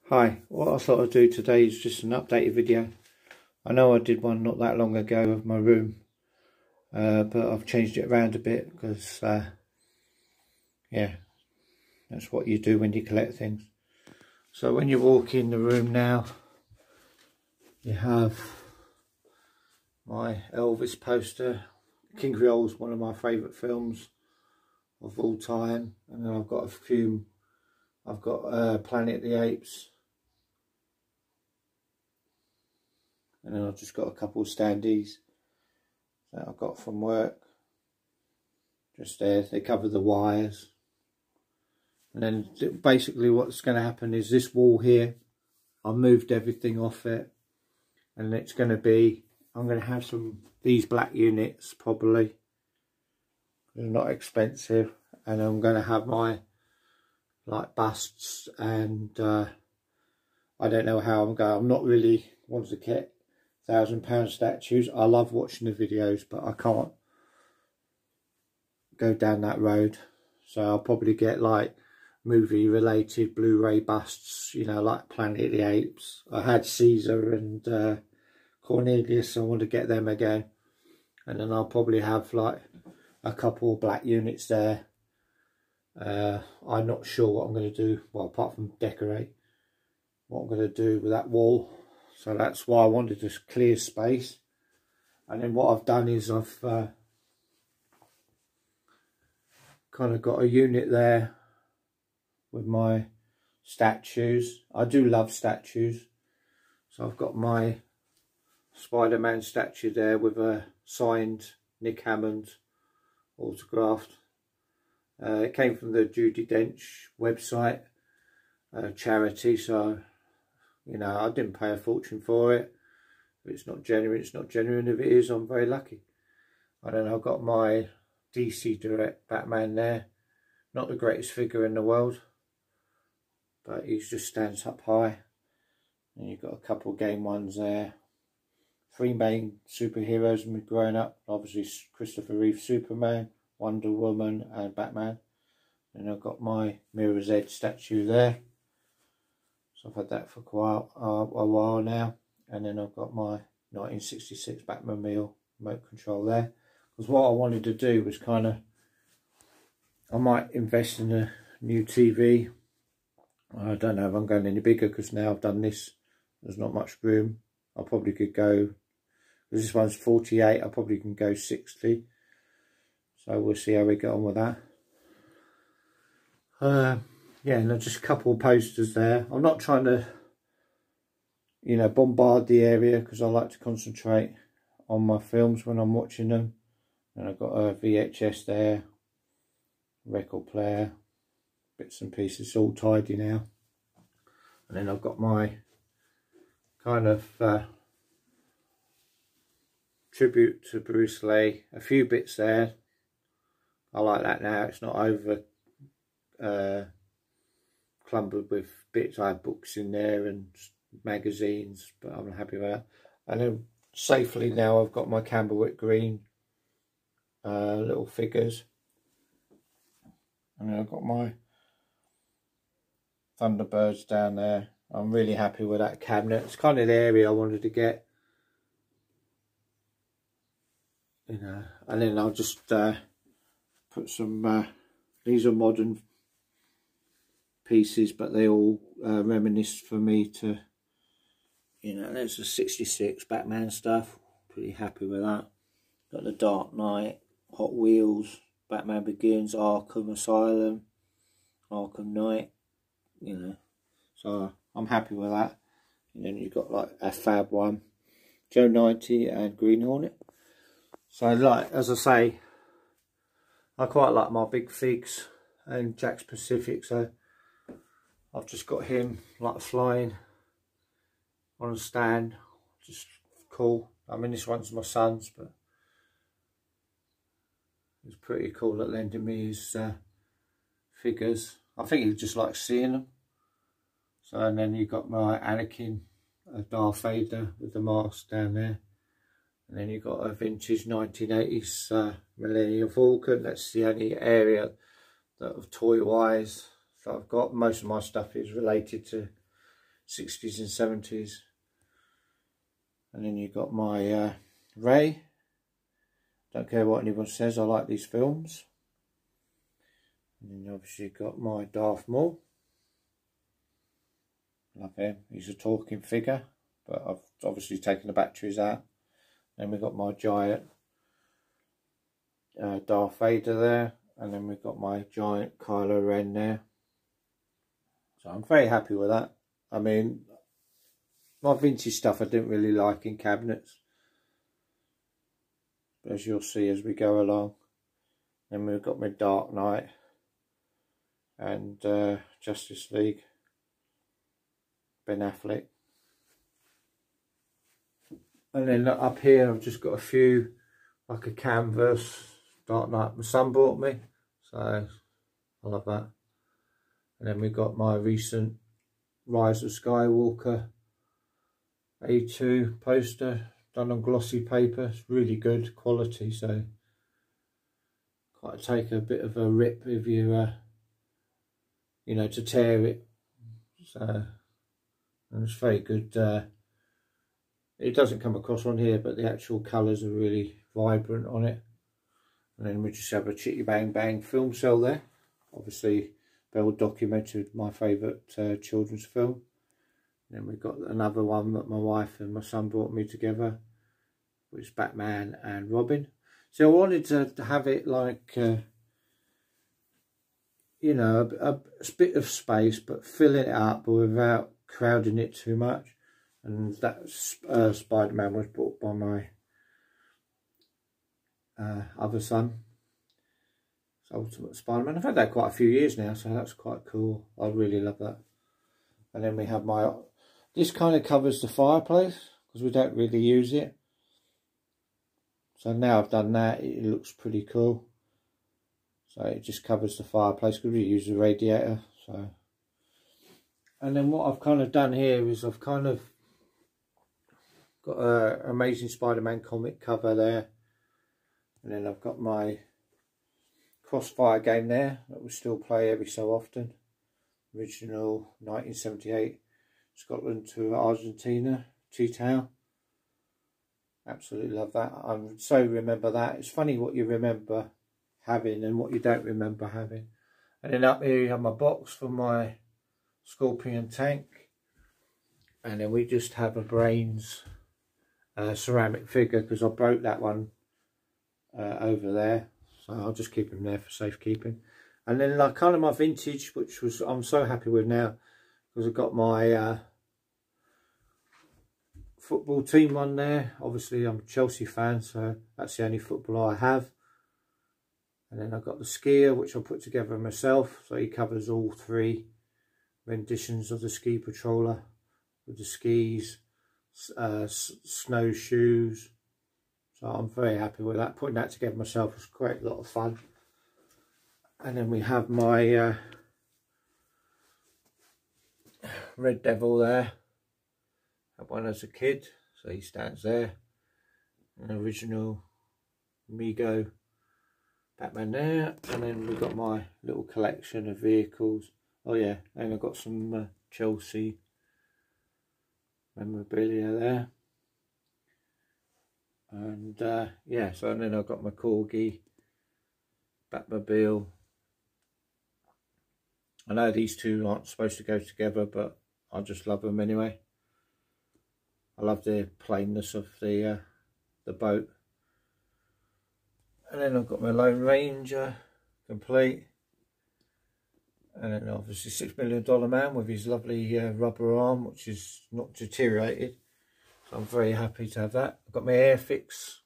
Hi, what I thought I'd do today is just an updated video. I know I did one not that long ago of my room, but I've changed it around a bit because, yeah, that's what you do when you collect things. So when you walk in the room now, you have my Elvis poster. King Creole is one of my favourite films of all time, and then I've got a few. I've got Planet of the Apes. And then I've just got a couple of standees that I got from work. Just there, they cover the wires. And then basically what's going to happen is this wall here, I moved everything off it. And it's going to be, I'm going to have these black units probably. They're not expensive. And I'm going to have my busts and I don't know how I'm going. I'm not really one to get £1,000 statues. I love watching the videos, but I can't go down that road. So I'll probably get like movie related Blu-ray busts, you know, like Planet of the Apes. I had Caesar and Cornelius, so I want to get them again. And then I'll probably have like a couple of black units there. I'm not sure what I'm going to do, well, apart from decorate, what I'm going to do with that wall. So that's why I wanted to clear space. And then what I've done is I've kind of got a unit there with my statues. I do love statues. So I've got my Spider-Man statue there with a signed Nick Hammond autographed. It came from the Judi Dench website, charity, so you know, I didn't pay a fortune for it. If it's not genuine, it's not genuine. If it is, I'm very lucky. And then I've got my DC Direct Batman there. Not the greatest figure in the world, but he just stands up high. And you've got a couple of game ones there. Three main superheroes when we're growing up. Obviously Christopher Reeve Superman, Wonder Woman and Batman. And I've got my Mirror's Edge statue there. So I've had that for quite a while now. And then I've got my 1966 Batmobile remote control there. Because what I wanted to do was kind of, I might invest in a new TV. I don't know if I'm going any bigger because now I've done this, there's not much room. I probably could go, because this one's 48, I probably can go 60. So we'll see how we get on with that. Yeah, and just a couple of posters there. I'm not trying to, you know, bombard the area because I like to concentrate on my films when I'm watching them. And I've got a VHS there, record player, bits and pieces, all tidy now. And then I've got my kind of tribute to Bruce Lee, a few bits there. I like that now, it's not over clumbered with bits. I have books in there and magazines, but I'm happy with that. And then safely now I've got my Camberwick Green little figures. And then I've got my Thunderbirds down there. I'm really happy with that cabinet. It's kind of the area I wanted to get, you know. And then I'll just put some these are modern pieces, but they all reminisce for me to, you know, there's the 66 Batman stuff, pretty happy with that. Got the Dark Knight, Hot Wheels, Batman Begins, Arkham Asylum, Arkham Knight, you know, so I'm happy with that. And then you've got like a fab one, Joe 90 and Green Hornet. So like, as I say, I quite like my big figs and Jack's Pacific, so I've just got him like flying on a stand, just cool. I mean, this one's my son's, but it's pretty cool at lending me his figures. I think he just likes seeing them. So, and then you've got my Anakin, Darth Vader with the mask down there. And then you've got a vintage 1980s Millennium Falcon. That's the only area that of toy wise So I've got most of my stuff is related to 60s and 70s. And then you've got my Ray. Don't care what anyone says, I like these films. And then obviously you've got my Darth Maul. Love him, he's a talking figure, but I've obviously taken the batteries out. Then we've got my giant Darth Vader there, and then we've got my giant Kylo Ren there. So I'm very happy with that. I mean, my vintage stuff I didn't really like in cabinets, as you'll see as we go along. Then we've got my Dark Knight and Justice League, Ben Affleck. And then up here I've just got a few, like a canvas Dark Knight my son bought me, so I love that. And then we've got my recent Rise of Skywalker A2 poster done on glossy paper. It's really good quality, so quite take a bit of a rip if you you know, to tear it. So, and it's very good. It doesn't come across on here, but the actual colours are really vibrant on it. And then we just have a Chitty Bang Bang film cell there. Obviously Belle documented my favourite children's film. And then we've got another one that my wife and my son brought me together, which is Batman and Robin. So I wanted to have it like, you know, a bit of space, but filling it up without crowding it too much. And that Spider-Man was bought by my other son. It's Ultimate Spider-Man. I've had that quite a few years now, so that's quite cool. I really love that. And then we have my, this kind of covers the fireplace because we don't really use it. So now I've done that, it looks pretty cool. So it just covers the fireplace because we use the radiator. So, and then what I've kind of done here is I've kind of got a Amazing Spider-Man comic cover there. And then I've got my Crossfire game there that we still play every so often. Original 1978 Scotland to Argentina, T-Town. Absolutely love that. I so remember that. It's funny what you remember having and what you don't remember having. And then up here you have my box for my Scorpion tank. And then we just have a Brains ceramic figure because I broke that one over there. So I'll just keep him there for safekeeping. And then like kind of my vintage, which was I'm so happy with now because I've got my football team one there. Obviously I'm a Chelsea fan, so that's the only football I have. And then I've got the skier, which I put together myself, so he covers all three renditions of the ski patroller with the skis, snowshoes. So I'm very happy with that. Putting that together myself was quite a lot of fun. And then we have my Red Devil there. Had one as a kid, so he stands there. An original Mego Batman there. And then we've got my little collection of vehicles. Oh yeah, and I've got some Chelsea memorabilia there. And yeah, so and then I've got my Corgi Batmobile. I know these two aren't supposed to go together, but I just love them anyway. I love the plainness of the boat. And then I've got my Lone Ranger complete. And then obviously $6 Million Man with his lovely rubber arm, which is not deteriorated. So I'm very happy to have that. I've got my Airfix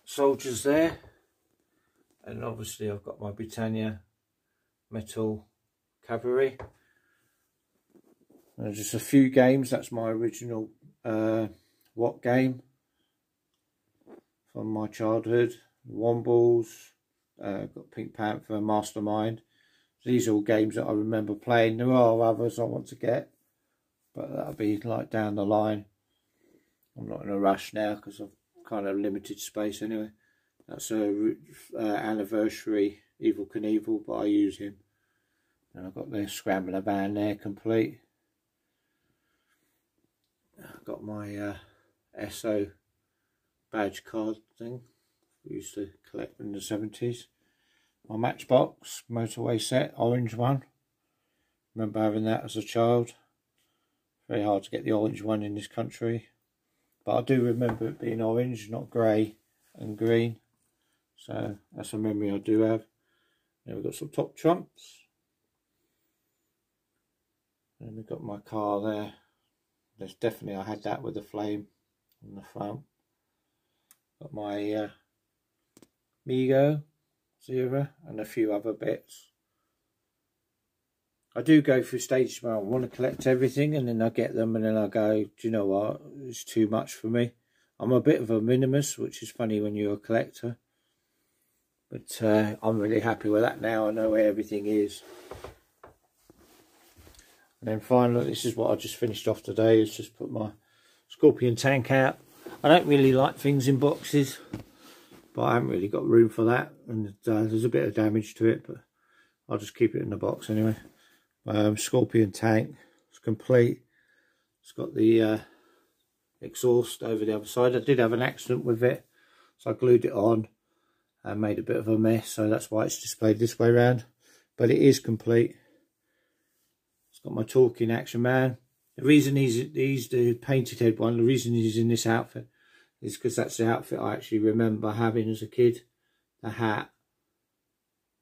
soldiers there. And obviously I've got my Britannia Metal Cavalry. And just a few games. That's my original What game from my childhood. Wombles, got Pink Panther, Mastermind. These are all games that I remember playing. There are others I want to get, but that'll be like down the line. I'm not in a rush now because I've kind of limited space anyway. That's a anniversary Evel Knievel, but I use him. And I've got the Scrambler van there complete. got my SO badge card thing we used to collect in the 70s. My Matchbox motorway set, orange one. Remember having that as a child. Very hard to get the orange one in this country. But I do remember it being orange, not grey and green. So that's a memory I do have. Then we've got some top trumps. And we've got my car there. There's definitely, I had that with the flame on the front. Got my Mego Zero and a few other bits. I do go through stages where I want to collect everything, and then I get them and then I go, do you know what, it's too much for me. I'm a bit of a minimalist, which is funny when you're a collector. But I'm really happy with that now. I know where everything is. And then finally, this is what I just finished off today, is just put my Scorpion tank out. I don't really like things in boxes, but I haven't really got room for that. And there's a bit of damage to it, but I'll just keep it in the box anyway. Scorpion tank, it's complete. It's got the exhaust over the other side. I did have an accident with it, so I glued it on and made a bit of a mess, so that's why it's displayed this way around. But it is complete. It's got my talking Action Man. The reason he's the painted head one, the reason he's in this outfit is because that's the outfit I actually remember having as a kid. The hat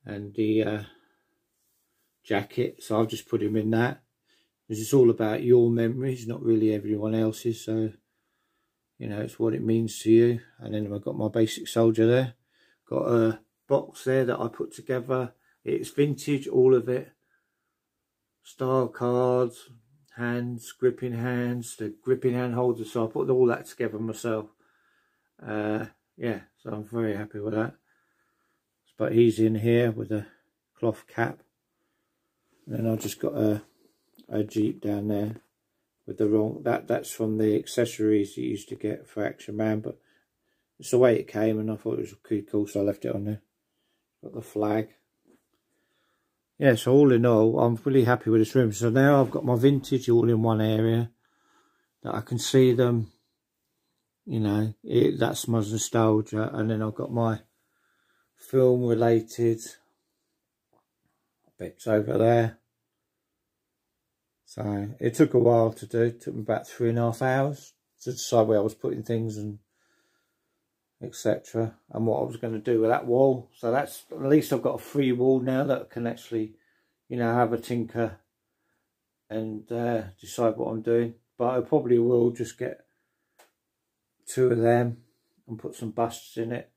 and the jacket, so I've just put him in that, because it's all about your memories, not really everyone else's. So, you know, it's what it means to you. And then I've got my basic soldier there. Got a box there that I put together. It's vintage, all of it. Style cards, hands, gripping hands, the gripping hand holders. So I put all that together myself. Yeah, so I'm very happy with that. But he's in here with a cloth cap. And then I've just got a Jeep down there with the wrong, that's from the accessories you used to get for Action Man, but it's the way it came and I thought it was pretty cool, so I left it on there. Got the flag. Yeah, so all in all, I'm really happy with this room. So now I've got my vintage all in one area, that I can see them, you know, that's my nostalgia. And then I've got my film related bits over there. So it took a while to do. It took me about 3.5 hours to decide where I was putting things and etc. and what I was going to do with that wall. So that's, at least I've got a free wall now that I can actually, you know, have a tinker and decide what I'm doing. But I probably will just get 2 of them and put some busts in it.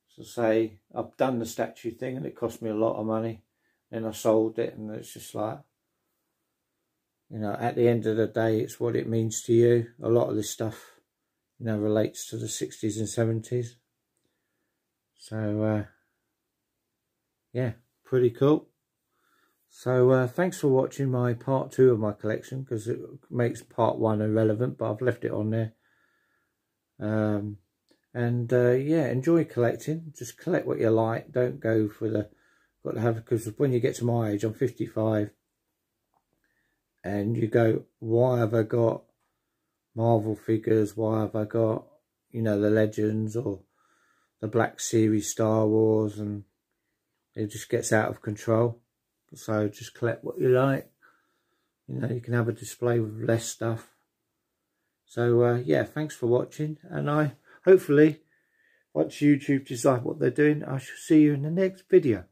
So say I've done the statue thing and it cost me a lot of money. Then I sold it, and it's just like, you know, at the end of the day, it's what it means to you. A lot of this stuff, you know, relates to the 60s and 70s. So, yeah, pretty cool. So, thanks for watching my part 2 of my collection, because it makes part 1 irrelevant, but I've left it on there. Yeah, enjoy collecting. Just collect what you like. Don't go for the, got to have, because when you get to my age, I'm 55. And you go, why have I got Marvel figures? Why have I got, you know, the Legends or the Black Series Star Wars? And it just gets out of control. So just collect what you like. You know, you can have a display with less stuff. So, yeah, thanks for watching. And I, hopefully, once YouTube decide what they're doing, I shall see you in the next video.